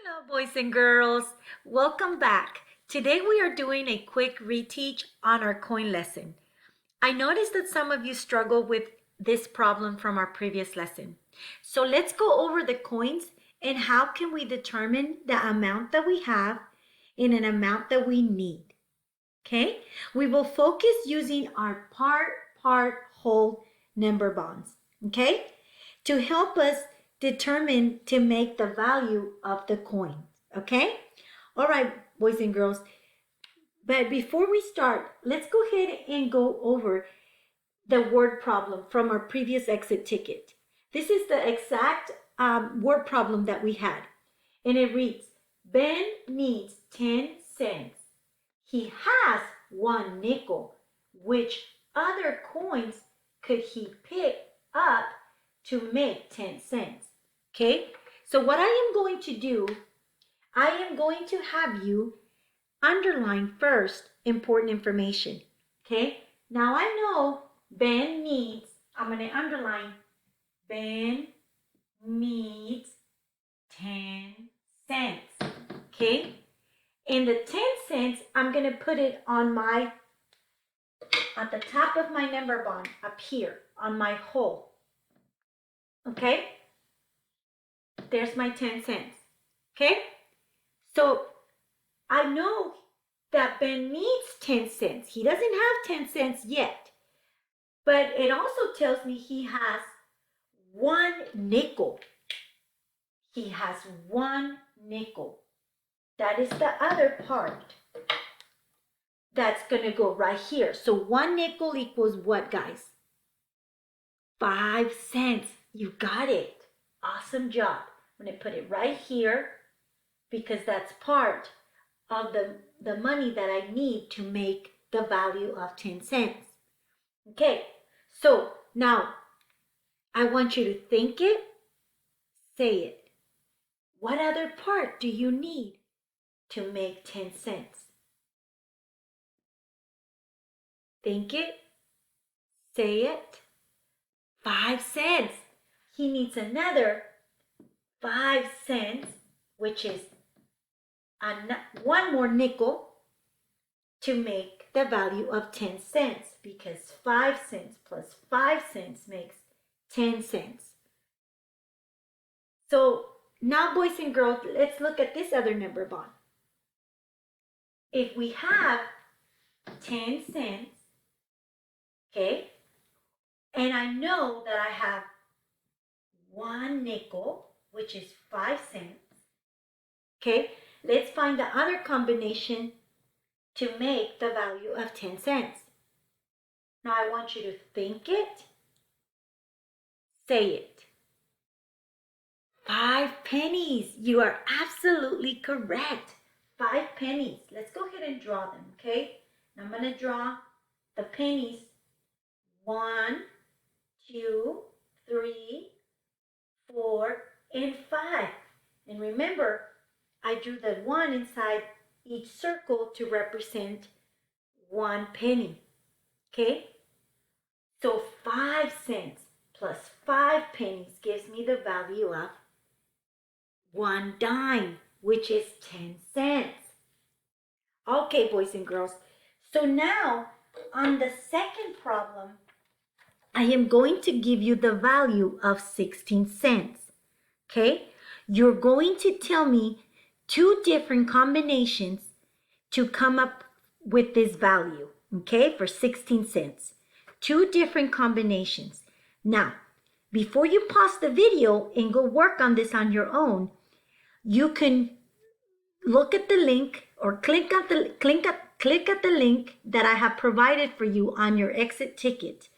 Hello, boys and girls. Welcome back. Today we are doing a quick reteach on our coin lesson. I noticed that some of you struggle with this problem from our previous lesson. So let's go over the coins and how can we determine the amount that we have in an amount that we need. Okay? We will focus using our part, whole number bonds. Okay? To help us determine to make the value of the coin. Okay? All right, boys and girls. But before we start, let's go ahead and go over the word problem from our previous exit ticket. This is the exact word problem that we had. And it reads, Ben needs 10 cents. He has 1 nickel. Which other coins could he pick up to make 10 cents? Okay, so what I am going to do, I am going to have you underline first important information. Okay, now I know Ben needs, I'm going to underline Ben needs 10 cents. Okay, and the 10 cents, I'm going to put it on at the top of my number bond up here on my hole. Okay, there's my 10 cents. Okay, so I know that Ben needs 10 cents. He doesn't have 10 cents yet, but it also tells me he has 1 nickel. He has 1 nickel. That is the other part that's going to go right here. So 1 nickel equals what, guys? 5 cents. You got it. Awesome job. I'm going to put it right here because that's part of the money that I need to make the value of 10 cents. Okay, so now I want you to think it, say it. What other part do you need to make 10 cents? Think it, say it. 5 cents. He needs another 5 cents, which is 1 more nickel to make the value of 10 cents because 5 cents plus 5 cents makes 10 cents. So now, boys and girls, let's look at this other number bond. If we have 10 cents, okay, and I know that I have 1 nickel, which is 5 cents, okay, let's find the other combination to make the value of 10 cents. Now I want you to think it, say it. 5 pennies. You are absolutely correct. 5 pennies. Let's go ahead and draw them, okay? Now I'm going to draw the pennies. 1, 2, 3, 4, and 5. And remember, I drew the 1 inside each circle to represent 1 penny. Okay? So 5 cents plus 5 pennies gives me the value of 1 dime, which is 10 cents. Okay, boys and girls. So now, on the second problem, I am going to give you the value of 16 cents. Okay? You're going to tell me 2 different combinations to come up with this value, okay, for 16 cents. 2 different combinations. Now, before you pause the video and go work on this on your own, you can look at the link or click at the link that I have provided for you on your exit ticket.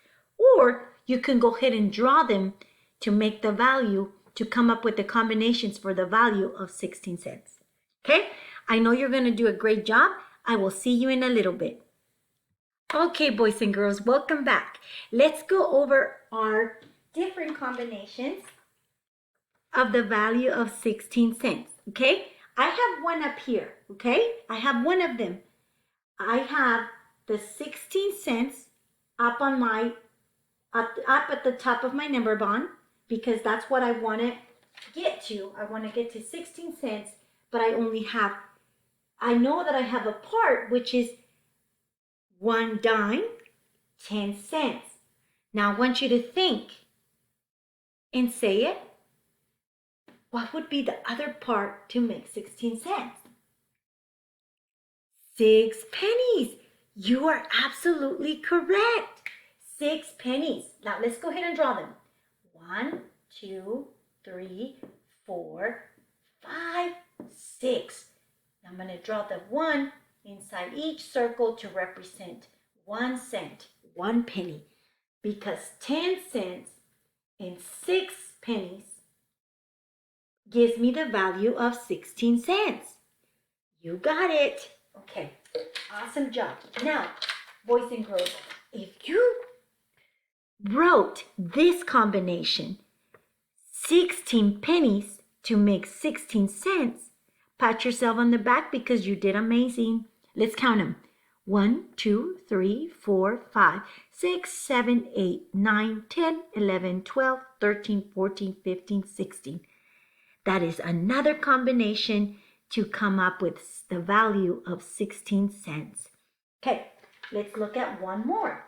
Or you can go ahead and draw them to make the value, to come up with the combinations for the value of 16 cents. Okay? I know you're going to do a great job. I will see you in a little bit. Okay, boys and girls, welcome back. Let's go over our different combinations of the value of 16 cents. Okay? I have one up here. Okay? I have one of them. I have the 16 cents up at the top of my number bond because that's what I want to get to. I want to get to 16 cents but I know that I have a part which is 1 dime, 10 cents. Now I want you to think and say it. What would be the other part to make 16 cents? 6 pennies. You are absolutely correct. 6 pennies. Now let's go ahead and draw them. 1, 2, 3, 4, 5, 6. I'm going to draw the 1 inside each circle to represent 1 cent, 1 penny. Because 10 cents and 6 pennies gives me the value of 16 cents. You got it. Okay, awesome job. Now, boys and girls, if you wrote this combination, 16 pennies to make 16 cents, pat yourself on the back because you did amazing. Let's count them. 1, 2, 3, 4, 5, 6, 7, 8, 9, 10, 11, 12, 13, 14, 15, 16. That is another combination to come up with the value of 16 cents. Okay, let's look at one more.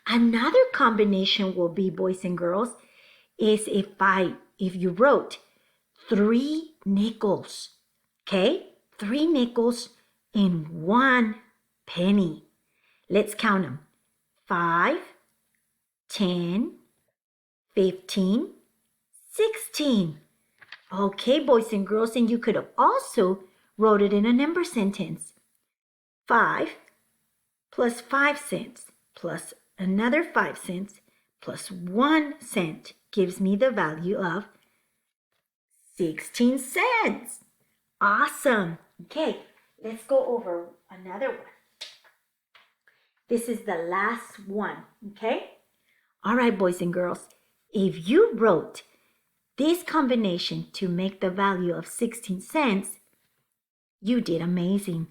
Another combination will be, boys and girls, is if you wrote 3 nickels, okay? 3 nickels in 1 penny. Let's count them. 5, 10, 15, 16. Okay, boys and girls, and you could have also wrote it in a number sentence. 5 plus 5 cents plus another 5 cents plus 1 cent gives me the value of 16 cents. Awesome. Okay, let's go over another one. This is the last one, okay? All right, boys and girls, if you wrote this combination to make the value of 16 cents, you did amazing.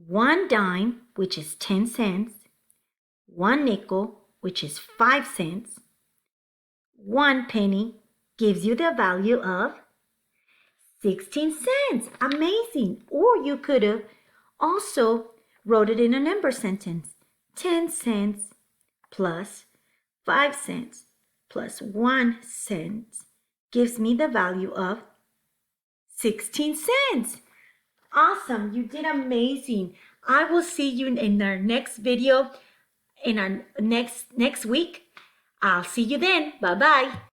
1 dime, which is 10 cents, 1 nickel, which is 5 cents, 1 penny gives you the value of 16 cents. Amazing. Or you could have also wrote it in a number sentence. 10 cents plus 5 cents plus 1 cent gives me the value of 16 cents. Awesome. You did amazing. I will see you in our next video in our next week. I'll see you then. Bye-bye.